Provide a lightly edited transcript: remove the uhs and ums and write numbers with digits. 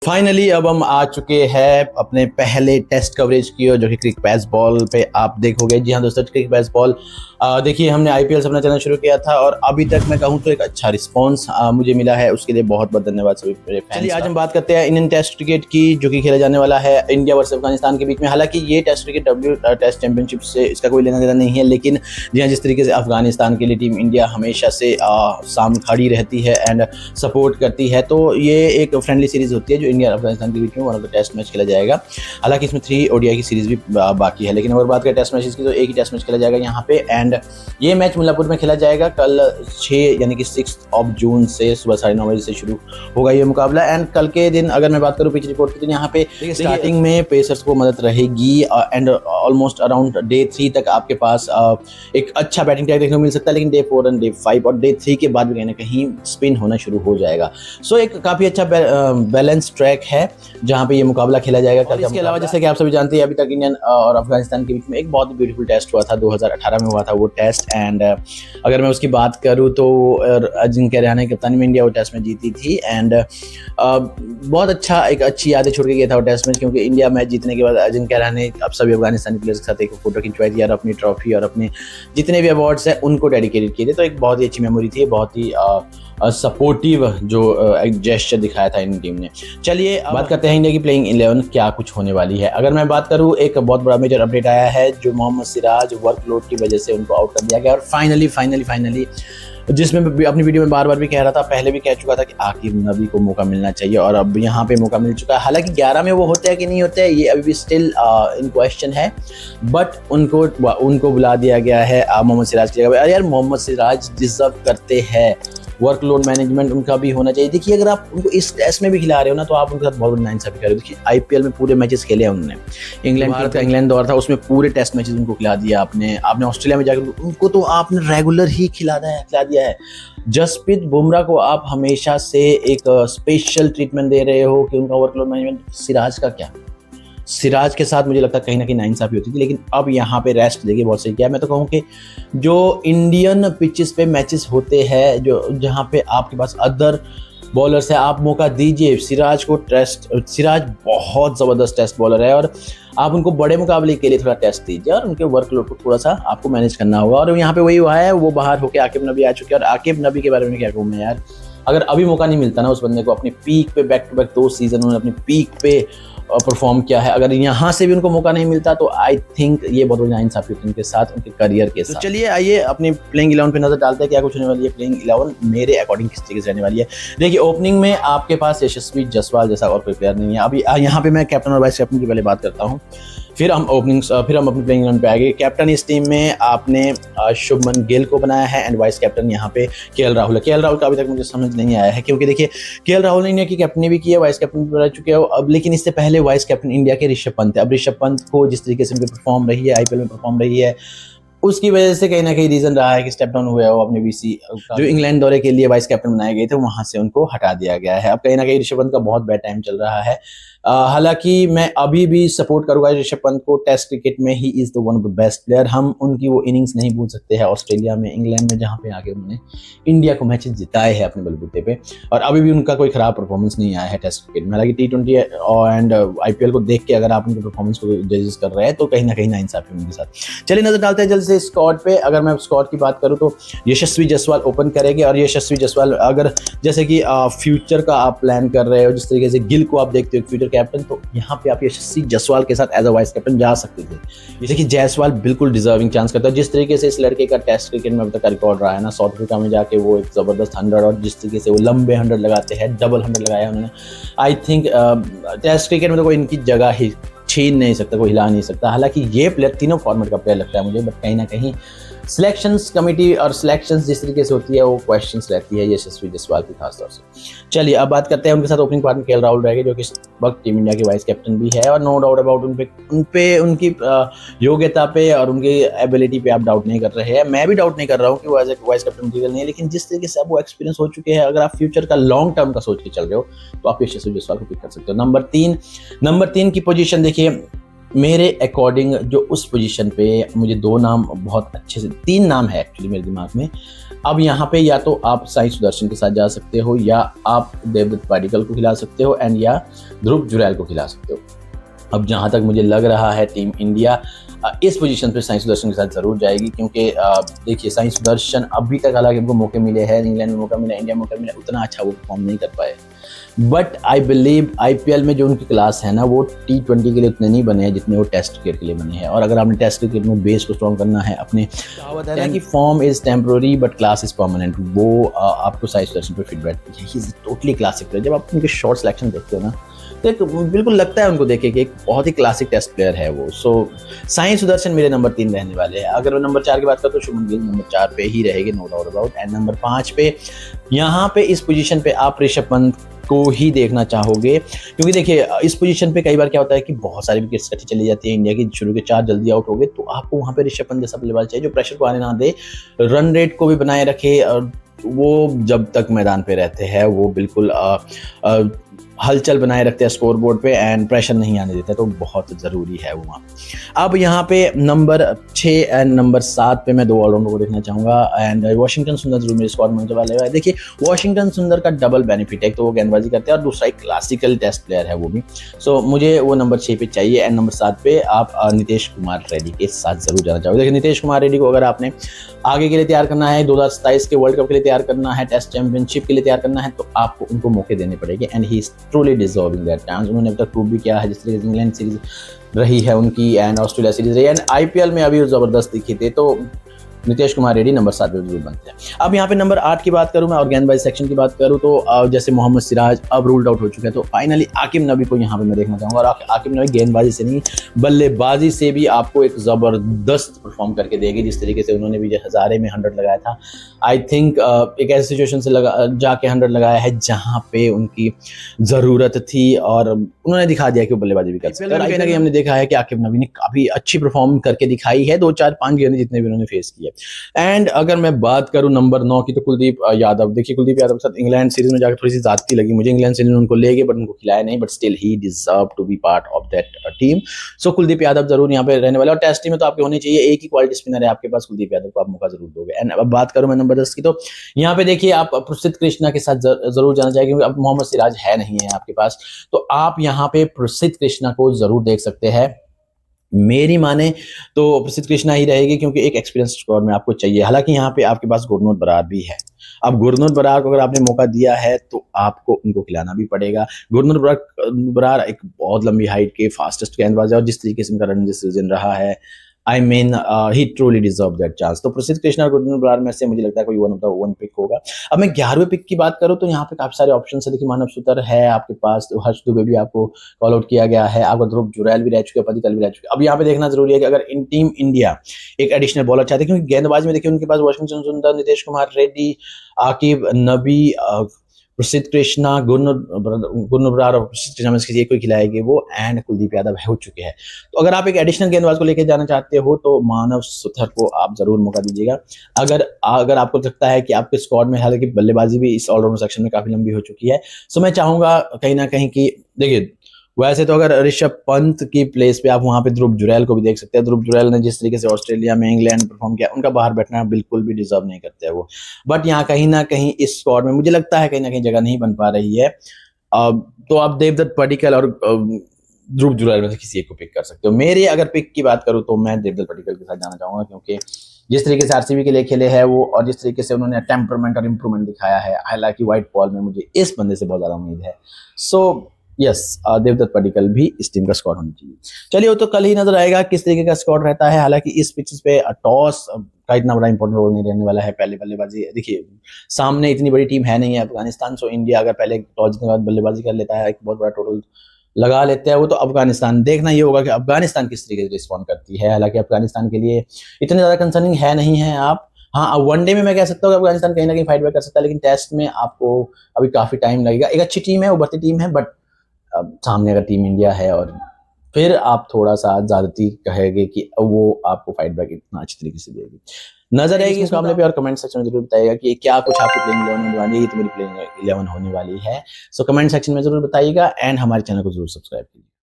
Finally अब हम आ चुके हैं अपने पहले टेस्ट कवरेज की ओर, जो कि क्रिक बेस बॉल पे आप देखोगे। जी हाँ दोस्तों, क्रिक बेस बॉल देखिए, हमने आईपीएल से अपना चैनल शुरू किया था और अभी तक मैं कहूँ तो एक अच्छा रिस्पांस मुझे मिला है, उसके लिए बहुत बहुत धन्यवाद सभी मेरे फैंस। चलिए आज हम बात करते हैं इंडियन टेस्ट क्रिकेट की, जो कि खेला जाने वाला है इंडिया वर्सेस अफगानिस्तान के बीच में। हालांकि ये टेस्ट क्रिकेट टेस्ट चैंपियनशिप से इसका कोई लेना देना नहीं है, लेकिन जी हाँ, जिस तरीके से अफगानिस्तान के लिए टीम इंडिया हमेशा से सामने खड़ी रहती है एंड सपोर्ट करती है, तो ये एक फ्रेंडली सीरीज होती है जो इंडिया और अफगानिस्तान के बीच में one of the test match खेला जाएगा। हालांकि इसमें 3 ओडीआई की सीरीज भी बाकी है, लेकिन अगर बात करें टेस्ट मैचेस की तो एक ही टेस्ट मैच खेला जाएगा यहाँ पे। एंड ये मैच मुल्लापुर में खेला जाएगा कल 6 यानी कि 6 जून से सुबह 9:30 बजे से शुरू होगा ये मुकाबला। एंड कल के दिन अगर मैं बात करूँ पिच रिपोर्ट की, तो यहाँ पे स्टार्टिंग में पेसर्स को मदद रहेगी एंड ऑलमोस्ट अराउंड डे 3 तक आपके पास एक अच्छा बैटिंग ट्रैक देखने को मिल सकता है, लेकिन डे 4 और डे 5 और डे 3 के बाद भी कहीं ना कहीं स्पिन होना शुरू हो जाएगा। सो एक काफ़ी अच्छा बैलेंस ट्रैक है जहाँ पे ये मुकाबला खेला जाएगा कल। इसके अलावा जैसे कि आप सभी जानते हैं, अभी तक इंडियन और अफगानिस्तान के बीच में एक बहुत ही ब्यूटीफुल टेस्ट हुआ था, 2018 में हुआ था वो टेस्ट। एंड अगर मैं उसकी बात करूँ तो अजिंक्य रहाणे की कप्तानी में इंडिया वो टेस्ट में जीती थी। एंड बहुत अच्छा एक अच्छी यादें छोड़ के गया था वो टेस्ट मैच, क्योंकि इंडिया मैच जीतने के बाद अजिंक्य रहाणे अब सभी अफगानिस्तानी प्लेयर्स के साथ एक फोटो खिंचवाई थी और अपनी ट्रॉफी और अपने जितने भी अवार्ड्स हैं उनको डेडिकेटेड किए थे। तो एक बहुत ही अच्छी मेमोरी थी, बहुत ही सपोर्टिव जो एक जेस्चर दिखाया था इन टीम ने। चलिए बात करते हैं इंडिया की प्लेइंग 11 क्या कुछ होने वाली है। अगर मैं बात करूं, एक बहुत बड़ा मेजर अपडेट आया है, जो मोहम्मद सिराज वर्कलोड की वजह से उनको आउट कर दिया गया। और फाइनली जिसमें अपनी वीडियो में बार बार भी कह रहा था, पहले भी कह चुका था कि आकिब नबी को मौका मिलना चाहिए और अब यहाँ पे मौका मिल चुका है। हालांकि 11 में वो होते हैं कि नहीं होते हैं ये अभी भी स्टिल इन क्वेश्चन है, बट उनको बुला दिया गया है मोहम्मद सिराज की जगह पे। अरे यार, मोहम्मद सिराज डिजर्व करते हैं, वर्कलोड मैनेजमेंट उनका भी होना चाहिए। देखिए, अगर आप उनको इस टेस्ट में भी खिला रहे हो ना, तो आप उनके साथ बहुत बड़ी नाइंसाफी कर रहे हो। देखिए, आईपीएल में पूरे मैचेस खेले हैं उन्होंने, इंग्लैंड दौर था उसमें पूरे टेस्ट मैचेस उनको खिला दिया आपने ऑस्ट्रेलिया में जाकर उनको तो आपने रेगुलर ही खिला दिया है। जसप्रीत बुमराह को आप हमेशा से एक स्पेशल ट्रीटमेंट दे रहे हो कि उनका वर्कलोड मैनेजमेंट। सिराज का क्या? सिराज के साथ मुझे लगता है कहीं ना कहीं नाइंसाफी होती थी, लेकिन अब यहाँ पे रेस्ट देखिए बहुत सही किया। मैं तो कहूँ कि जो इंडियन पिचेस पे मैचेस होते हैं, जो जहाँ पे आपके पास अदर बॉलर्स है, आप मौका दीजिए सिराज को। सिराज बहुत ज़बरदस्त टेस्ट बॉलर है और आप उनको बड़े मुकाबले के लिए थोड़ा टेस्ट दीजिए और उनके वर्कलोड को थोड़ा सा आपको मैनेज करना होगा। और यहाँ पे वही हुआ है, वो बाहर होकर आकिब नबी आ चुके हैं। और आकिब नबी के बारे में क्या कहूँ मैं यार, अगर अभी मौका नहीं मिलता ना उस बंदे को, अपनी पीक पे बैक टू बैक 2 सीजन उन्होंने अपनी पीक पे परफॉर्म किया है, अगर यहाँ से भी उनको मौका नहीं मिलता तो आई थिंक ये बहुत बड़ी नाइंसाफी होती है उनके साथ, उनके करियर के साथ। तो चलिए आइए अपनी प्लेइंग 11 पे नजर डालते हैं क्या कुछ होने वाली है। प्लेइंग 11 मेरे अकॉर्डिंग किस तरीके से रहने वाली है। देखिए, ओपनिंग में आपके पास यशस्वी जायसवाल जैसा और कोई प्लेयर नहीं है। अभी यहाँ पे मैं कैप्टन और वाइस कैप्टन की पहले बात करता हूँ, फिर हम अपनी प्लेइंग 11 पे आएंगे। कैप्टन इस टीम में आपने शुभमन गिल को बनाया है एंड वाइस कैप्टन यहाँ पे केएल राहुल है। केएल राहुल का अभी तक मुझे समझ नहीं आया है, क्योंकि देखिए केएल राहुल ने इंडिया की कैप्टनी भी की है, वाइस कैप्टन भी रह चुके हो अब, लेकिन इससे पहले वाइस कैप्टन इंडिया के ऋषभ पंत है। अब ऋषभ पंत को जिस तरीके से उनकी परफॉर्म रही है, आईपीएल में परफॉर्म रही है, उसकी वजह से कहीं ना कहीं रीजन रहा है कि स्टेप डाउन हुआ है वो अपने बीसी जो इंग्लैंड दौरे के लिए वाइस कैप्टन बनाए गए थे, वहां से उनको हटा दिया गया है। अब कहीं ना कहीं ऋषभ पंत का बहुत बैड टाइम चल रहा है। हालांकि मैं अभी भी सपोर्ट करूंगा ऋषभ पंत को। टेस्ट क्रिकेट में he is the one of the best player. हम उनकी वो इनिंग्स नहीं भूल सकते हैं ऑस्ट्रेलिया में, इंग्लैंड में, जहां पे आके उन्होंने इंडिया को मैचेस जिताए हैं अपने बलबूते पे, और अभी भी उनका कोई खराब परफॉर्मेंस नहीं आया है टेस्ट क्रिकेट में। हालांकि T20 एंड आईपीएल को देख के अगर आप उनके परफॉर्मेंस को जजेस कर रहे हैं तो कहीं ना कहीं नाइंसाफी उनके साथ। चलिए नजर डालते हैं जल्द से स्क्वाड पे। अगर मैं स्क्वाड की बात करूं तो यशस्वी जायसवाल ओपन करेंगे, और यशस्वी जायसवाल अगर जैसे कि फ्यूचर का आप प्लान कर रहे हो, जिस तरीके से गिल को आप देखते हो फ्यूचर कैप्टन, तो यहाँ पे आप यशस्वी जायसवाल के साथ एज अ वाइस कैप्टन जा सकते थे। जैसे कि जायसवाल बिल्कुल डिजर्विंग चांस करता है, जिस तरीके से इस लड़के का टेस्ट क्रिकेट में अब तक रिकॉर्ड रहा है ना, साउथ अफ्रीका में जाके वो एक जबरदस्त 100 और जिस तरीके से वो लंबे 100 लगाते हैं, डबल 100 लगाया उन्होंने। आई थिंक टेस्ट क्रिकेट में तो कोई इनकी जगह ही छीन नहीं सकता, कोई हिला नहीं सकता। हालांकि ये प्लेयर तीनों फॉर्मेट का प्लेयर लगता है मुझे, बट कहीं ना कहीं सिलेक्शंस कमेटी और सिलेक्शंस जिस तरीके से होती है वो क्वेश्चंस रहती है यशस्वी जायसवाल की खासतौर से। चलिए अब बात करते हैं उनके साथ ओपनिंग पार्टनर केएल राहुल रहेंगे, जो कि इस वक्त टीम इंडिया के वाइस कैप्टन भी है, और नो डाउट अबाउट उनकी योग्यता पे और उनकी एबिलिटी पे आप डाउट नहीं कर रहे हैं। मैं भी डाउट नहीं कर रहा हूँ कि वो as a vice captain material नहीं है, लेकिन जिस तरीके से आप वो एक्सपीरियंस हो चुके हैं, अगर आप फ्यूचर का लॉन्ग टर्म का सोच के चल रहे हो तो आप यशस्वी जायसवाल को पिक कर सकते हो। नंबर 3 की पोजीशन देखिए, मेरे अकॉर्डिंग जो उस पोजीशन पे मुझे 2 नाम बहुत अच्छे से, 3 नाम है एक्चुअली मेरे दिमाग में। अब यहाँ पे या तो आप साई सुदर्शन के साथ जा सकते हो, या आप देवदत्त पाडिक्कल को खिला सकते हो, एंड या ध्रुव जुरैल को खिला सकते हो। अब जहाँ तक मुझे लग रहा है टीम इंडिया इस पोजीशन पे साई सुदर्शन के साथ जरूर जाएगी, क्योंकि देखिए साई सुदर्शन अभी तक हालांकि उनको मौके मिले हैं, इंग्लैंड में मौका मिला, इंडिया में मौका मिला, उतना अच्छा वो परफॉर्म नहीं कर पाए। बट आई बिलीव आईपीएल में जो उनकी क्लास है ना, वो T20 के लिए उतने नहीं बने हैं जितने वो टेस्ट क्रिकेट के लिए बने हैं। और अगर आपने टेस्ट क्रिकेट में बेस को स्ट्रॉन्ग करना है, अपने कहावत है ना कि form is temporary but class is permanent, वो आपको साई सुदर्शन पे फिट बैठती है। He is totally classic player. जब आप उनके शॉर्ट सिलेक्शन देखते हो ना, तो एक बिल्कुल लगता है उनको देखे कि एक बहुत ही क्लासिक टेस्ट प्लेयर है वो। सो साई सुदर्शन मेरे नंबर 3 रहने वाले हैं। अगर मैं नंबर 4 की बात करूँ तो शुभमन गिल नंबर 4 पे ही रहेगी, no doubt about. And number 5 पे यहाँ पे इस पोजीशन पे आप ऋषभ पंत को ही देखना चाहोगे, क्योंकि देखिए इस पोजीशन पे कई बार क्या होता है कि बहुत सारी विकेट्स कटी चली जाती है इंडिया की, शुरू के 4 जल्दी आउट हो गए, तो आपको वहाँ पे ऋषभ पंत जैसा बल्लेबाज चाहिए जो प्रेशर को आने ना दे, रन रेट को भी बनाए रखे। वो जब तक मैदान पे रहते हैं वो बिल्कुल हलचल बनाए रखते हैं स्कोर बोर्ड पे, एंड प्रेशर नहीं आने देते, तो बहुत ज़रूरी है वो वहाँ। अब यहाँ पे नंबर 6 एंड नंबर 7 पे मैं 2 ऑलराउंडर को देखना चाहूँगा, एंड वाशिंगटन सुंदर जरूर मेरे स्क्वाड में वाले हैं। देखिए वाशिंगटन सुंदर का डबल बेनिफिट है, तो वो गेंदबाजी करते हैं और दूसरा एक क्लासिकल टेस्ट प्लेयर है वो भी। सो मुझे वो नंबर 6 पे चाहिए। एंड नंबर 7 पे आप नीतीश कुमार रेड्डी के साथ जरूर जाना चाहोगे। देखिए नीतीश कुमार रेड्डी को अगर आपने आगे के लिए तैयार करना है, 2027 के वर्ल्ड कप के लिए तैयार करना है, टेस्ट चैंपियनशिप के लिए तैयार करना है, तो आपको उनको मौके देने पड़ेंगे, and he is truly deserving that chance. उन्होंने अब तक प्रूव भी किया है, जिस तरीके से इंग्लैंड सीरीज रही है उनकी, एंड ऑस्ट्रेलिया सीरीज रही है, एंड आईपीएल में अभी जबरदस्त दिखे थे। तो नीतीश कुमार रेड्डी नंबर 7 पे जरूर बनते हैं। अब यहाँ पे नंबर 8 की बात करूँ मैं और गेंदबाजी सेक्शन की बात करूँ तो जैसे मोहम्मद सिराज अब रूल्ड आउट हो चुके हैं, तो फाइनली आकिब नबी को यहाँ पे मैं देखना चाहूँगा। और आकिब नबी गेंदबाजी से नहीं बल्लेबाजी से भी आपको एक ज़बरदस्त परफॉर्म करके देगी, जिस तरीके से उन्होंने भी हज़ारे में 100 लगाया था। आई थिंक एक ऐसी सिचुएशन से जाके 100 लगाया है जहाँ पे उनकी ज़रूरत थी, और उन्होंने दिखा दिया कि वो बल्लेबाजी भी कर सकते हैं। कहीं ना कहीं हमने देखा है कि आकिब नबी ने काफ़ी अच्छी परफॉर्म करके दिखाई है, 2 4 5 गेंदें जितने भी उन्होंने फेस किए। एंड अगर मैं बात करूं नंबर 9 की, तो कुलदीप यादव। देखिए कुलदीप यादव के साथ इंग्लैंड सीरीज में जाकर थोड़ी सी ज्यादती लगी मुझे, इंग्लैंड सीरीज में उनको ले गए बट उनको खिलाया नहीं, but still he deserve to be part of that team. So Kuldeep Yadav जरूर यहाँ पे रहने वाले, और टेस्ट टीम में तो आपके होने चाहिए, एक ही क्वालिटी स्पिनर है आपके पास, कुलदीप यादव को आप मौका जरूर दोगे। एंड अब बात करूं मैं नंबर 10 की, तो यहाँ पे देखिए आप प्रसिद्ध कृष्णा के साथ जरूर जाना चाहिए, क्योंकि अब मोहम्मद सिराज है नहीं है आपके पास, तो आप यहाँ पे प्रसिद्ध कृष्णा को जरूर देख सकते हैं। मेरी माने तो प्रसिद्ध कृष्णा ही रहेगी, क्योंकि एक एक्सपीरियंस स्क्वाड में आपको चाहिए। हालांकि यहाँ पे आपके पास गुरनूर बरार भी है। अब गुरनूर बरार को अगर आपने मौका दिया है तो आपको उनको खिलाना भी पड़ेगा। गुरनूर बरार एक बहुत लंबी हाइट के फास्टेस्ट गेंदबाज है, और जिस तरीके से उनका रन सीजन रहा है, I mean he truly deserve that chance. तो प्रसिद्ध कृष्णा और गुरनूर बरार में से मुझे लगता है कोई one of the one pick होगा। अब मैं 11वें पिक की बात करूं तो यहाँ पे काफी सारे ऑप्शन है। देखिए मानव सुतर है आपके पास, तो हर्ष दुबे भी आपको कॉल आउट किया गया है, आपका ध्रुव जुरैल भी रह चुके हैं, पतिकल भी रह चुके हैं। अब यहाँ पे देखना जरूरी है कि अगर इन टीम इंडिया एक एडिशनल बॉलर चाहते हैं, क्योंकि गेंदबाज में देखिए उनके पास वाशिंगटन सुंदर, नीतीश कुमार रेड्डी, आकिब नबी, प्रसिद्ध कृष्णा, गुरनूर बरार और प्रसिद्ध कृष्णा में से किसी एक को खिलाएंगे वो, एंड कुलदीप यादव हो चुके हैं। तो अगर आप एक एडिशनल गेंदबाज को लेकर जाना चाहते हो तो मानव सुथर को आप जरूर मौका दीजिएगा। अगर आपको लगता है कि आपके स्क्वाड में, हालांकि बल्लेबाजी भी इस ऑलराउंडर सेक्शन में काफी लंबी हो चुकी है, तो मैं चाहूंगा कहीं ना कहीं कि देखिए वैसे तो अगर ऋषभ पंत की प्लेस पे आप वहां पे ध्रुव जुरैल को भी देख सकते हैं। ध्रुव जुरैल ने जिस तरीके से ऑस्ट्रेलिया में, इंग्लैंड परफॉर्म किया, उनका बाहर बैठना बिल्कुल भी डिजर्व नहीं करते हैं वो। बट यहाँ कहीं ना कहीं इस स्क्वाड में मुझे लगता है कहीं ना कहीं जगह नहीं बन पा रही है। तो आप देवदत्त पडिक्कल और ध्रुव जुरैल में से किसी एक को पिक कर सकते हो। मेरी अगर पिक की बात करूं तो मैं देवदत्त पडिक्कल के साथ जाना चाहूंगा, क्योंकि जिस तरीके से आरसीबी के लिए खेले हैं वो, और जिस तरीके से उन्होंने टेम्परमेंट और इंप्रूवमेंट दिखाया है, हालांकि व्हाइट बॉल में मुझे इस बंदे से बहुत ज्यादा उम्मीद है। सो यस, देवदत्त पडिक्कल भी इस टीम का स्क्वाड होनी चाहिए। चलिए वो तो कल ही नजर आएगा किस तरीके का स्क्वाड रहता है। हालांकि इस पिचेस पे टॉस का इतना बड़ा इंपॉर्टेंट रोल नहीं रहने वाला है। पहले बल्लेबाजी, देखिए सामने इतनी बड़ी टीम है नहीं है अफगानिस्तान, सो इंडिया अगर पहले टॉस जीतने के बाद बल्लेबाजी कर लेता है, एक बहुत बड़ा टोटल लगा लेते हैं वो, तो अफगानिस्तान देखना ये होगा कि अफगानिस्तान किस तरीके से रिस्पॉन्ड करती है। हालांकि अफगानिस्तान के लिए इतने ज्यादा कंसर्निंग है नहीं है आप। हाँ, वनडे में मैं कह सकता हूँ कि अफगानिस्तान कहीं ना कहीं फाइट बैक कर सकता है, लेकिन टेस्ट में आपको अभी काफी टाइम लगेगा। एक अच्छी टीम है, उभरती टीम है, बट सामने अगर टीम इंडिया है और फिर आप थोड़ा सा ज्यादती कहेंगे कि वो आपको फाइट बैक इतना अच्छी तरीके से देगी, नजर आएगी इस मामले पे। और कमेंट सेक्शन में जरूर बताइएगा कि क्या कुछ आपकी प्लेइंग 11 होने वाली है। ये तो मेरी प्लेइंग 11 होने वाली है। सो कमेंट सेक्शन में जरूर बताइएगा, एंड हमारे चैनल को जरूर सब्सक्राइब कीजिए।